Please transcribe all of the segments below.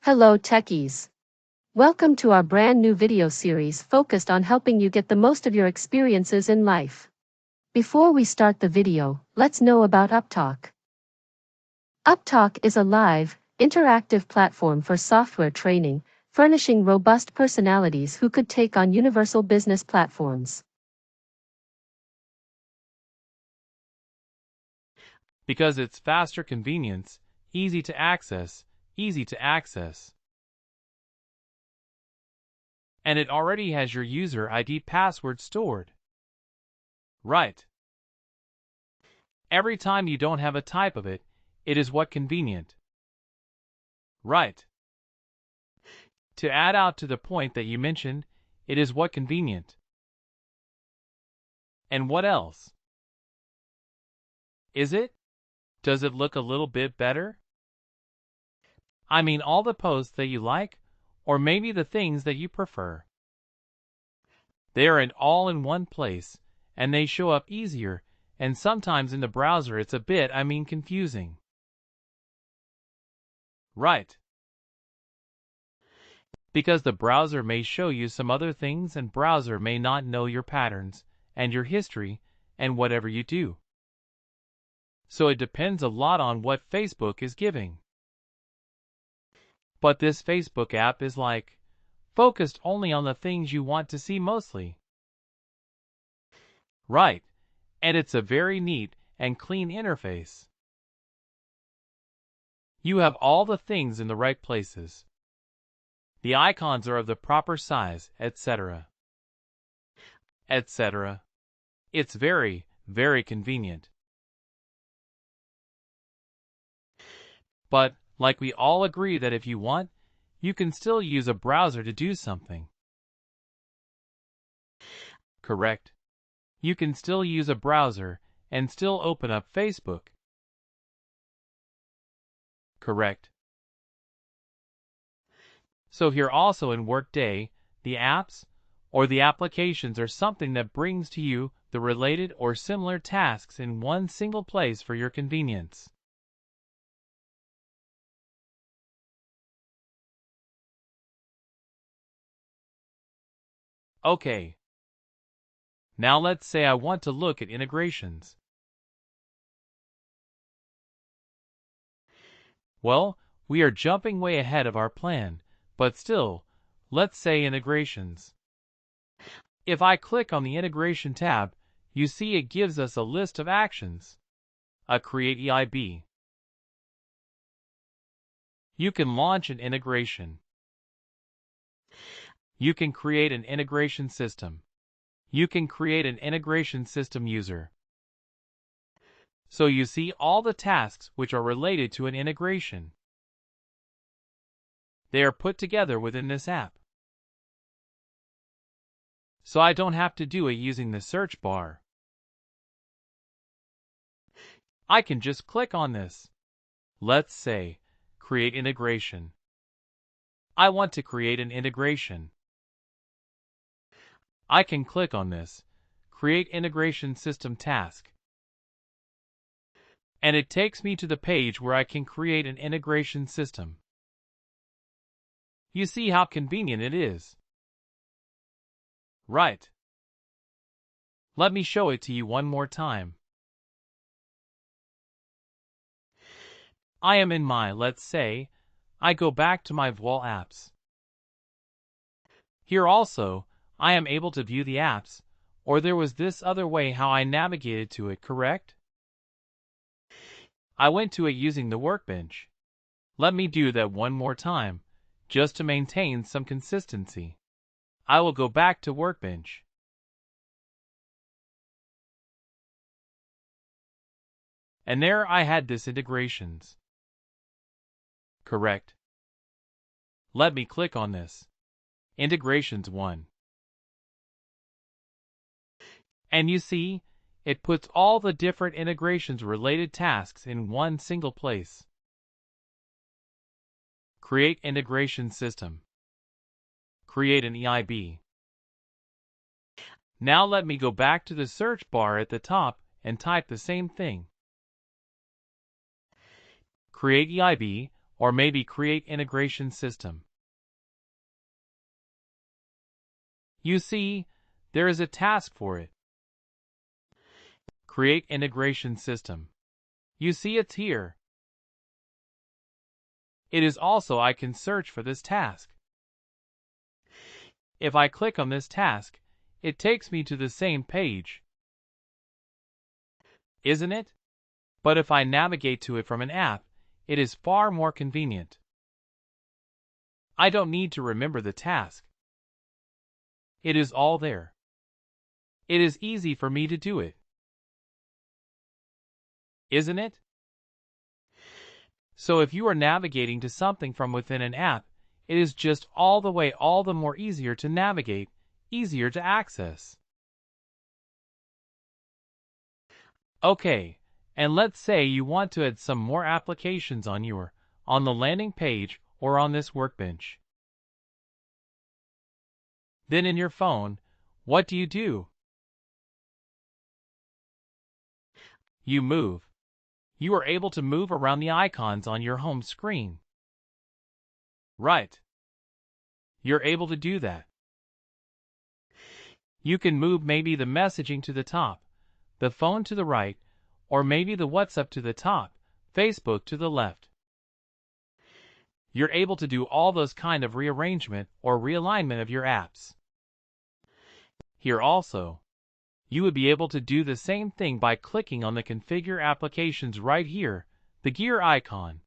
Hello techies. Welcome to our brand new video series focused on helping you get the most of your experiences in life. Before we start the video, let's know about Upptalk. Upptalk is a live, interactive platform for software training, furnishing robust personalities who could take on universal business platforms. Because it's faster convenience, easy to access. And it already has your user ID password stored. Right. Every time you don't have a type of it, it is what convenient. Right. To add out to the point that you mentioned, it is what convenient. And what else? Is it? Does it look a little bit better? I mean all the posts that you like, or maybe the things that you prefer. They are all in one place, and they show up easier, and sometimes in the browser it's a bit confusing. Right. Because the browser may show you some other things and browser may not know your patterns, and your history, and whatever you do. So it depends a lot on what Facebook is giving. But this Facebook app is focused only on the things you want to see mostly. Right, and it's a very neat and clean interface. You have all the things in the right places. The icons are of the proper size, etc. etc. It's very, very convenient. But, like we all agree that if you want, you can still use a browser to do something. Correct. You can still use a browser and still open up Facebook. Correct. So here also in Workday, the apps or the applications are something that brings to you the related or similar tasks in one single place for your convenience. Okay. Now let's say I want to look at integrations. Well, we are jumping way ahead of our plan, but still, let's say integrations. If I click on the Integration tab, you see it gives us a list of actions. Create EIB. You can launch an integration. You can create an integration system. You can create an integration system user. So you see all the tasks which are related to an integration. They are put together within this app. So I don't have to do it using the search bar. I can just click on this. Let's say, create integration. I want to create an integration. I can click on this, create integration system task. And it takes me to the page where I can create an integration system. You see how convenient it is. Right. Let me show it to you one more time. I am in let's say, I go back to my Voile apps. Here also, I am able to view the apps, or there was this other way how I navigated to it, correct? I went to it using the WorkBench. Let me do that one more time, just to maintain some consistency. I will go back to WorkBench. And there I had this integrations. Correct. Let me click on this. Integrations 1. And you see, it puts all the different integrations related tasks in one single place. Create integration system. Create an EIB. Now let me go back to the search bar at the top and type the same thing. Create EIB or maybe create integration system. You see, there is a task for it. Create integration system. You see it's here. It is also I can search for this task. If I click on this task, it takes me to the same page. Isn't it? But if I navigate to it from an app, it is far more convenient. I don't need to remember the task. It is all there. It is easy for me to do it. Isn't it? So if you are navigating to something from within an app, it is just all the more easier to navigate, easier to access. Okay, and let's say you want to add some more applications on the landing page or on this workbench. Then in your phone, what do? You move. You are able to move around the icons on your home screen. Right. You're able to do that. You can move maybe the messaging to the top, the phone to the right, or maybe the WhatsApp to the top, Facebook to the left. You're able to do all those kind of rearrangement or realignment of your apps. Here also, you would be able to do the same thing by clicking on the Configure Applications right here, the gear icon.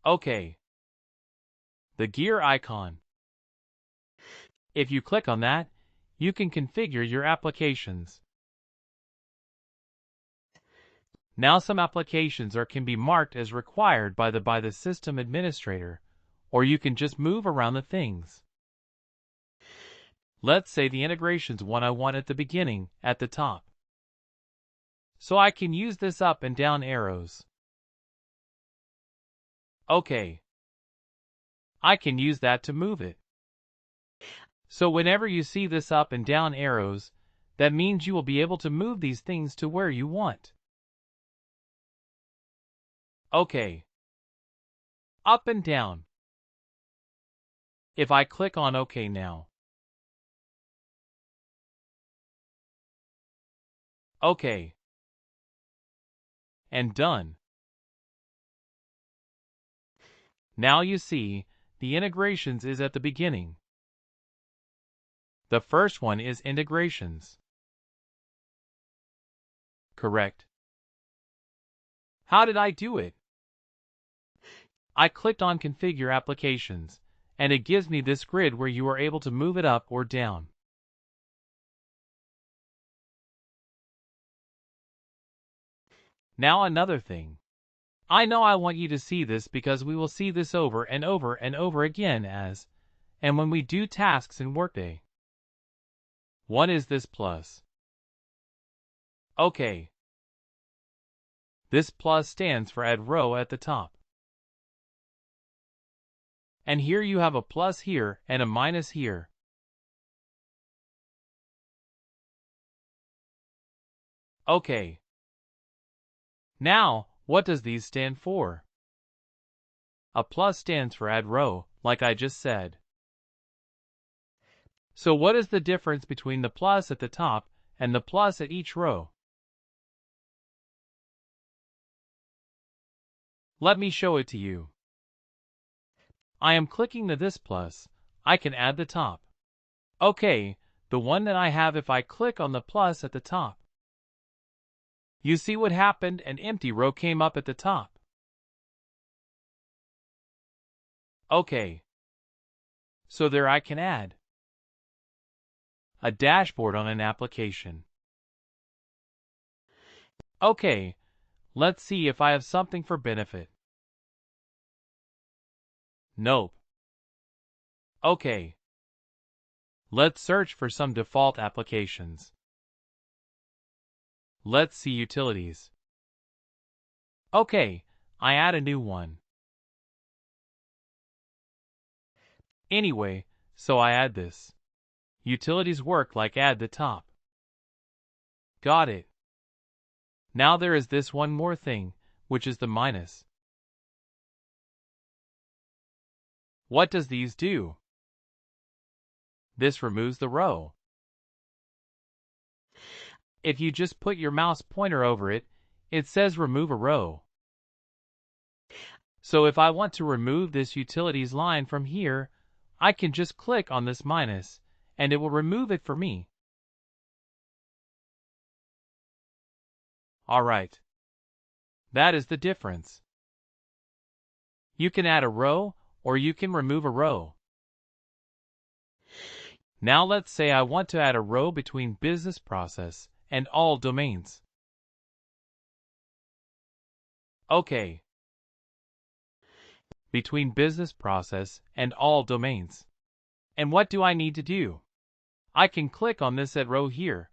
Okay. The gear icon. If you click on that, you can configure your applications. Now some applications can be marked as required by the system administrator, or you can just move around the things. Let's say the integrations one I want at the beginning, at the top. So I can use this up and down arrows. Okay. I can use that to move it. So whenever you see this up and down arrows, that means you will be able to move these things to where you want. Okay. Up and down. If I click on OK now. OK. And done. Now you see, the integrations is at the beginning. The first one is integrations. Correct. How did I do it? I clicked on Configure Applications, and it gives me this grid where you are able to move it up or down. Now another thing. I know I want you to see this because we will see this over and over and over again and when we do tasks in Workday. One is this plus. Okay. This plus stands for add row at the top. And here you have a plus here and a minus here. Okay. Now, what does these stand for? A plus stands for add row, like I just said. So what is the difference between the plus at the top and the plus at each row? Let me show it to you. I am clicking this plus. I can add the top. Okay, the one that I have if I click on the plus at the top. You see what happened? An empty row came up at the top. Okay. So there I can add a dashboard on an application. Okay, let's see if I have something for benefit. Nope. Okay. Let's search for some default applications. Let's see utilities. Okay, I add a new one. Anyway, so I add this. Utilities work like add the top. Got it. Now there is this one more thing, which is the minus. What does these do? This removes the row. If you just put your mouse pointer over it, it says remove a row. So if I want to remove this utilities line from here, I can just click on this minus, and it will remove it for me. Alright. That is the difference. You can add a row, or you can remove a row. Now let's say I want to add a row between business process and all domains. Okay. Between business process and all domains. And what do I need to do? I can click on this add row here.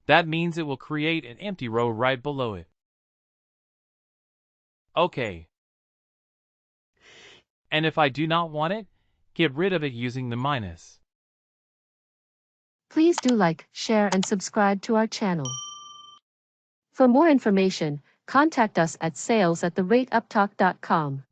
That means it will create an empty row right below it. Okay. And if I do not want it, get rid of it using the minus. Please do like, share and subscribe to our channel. For more information, contact us at sales@upptalk.com.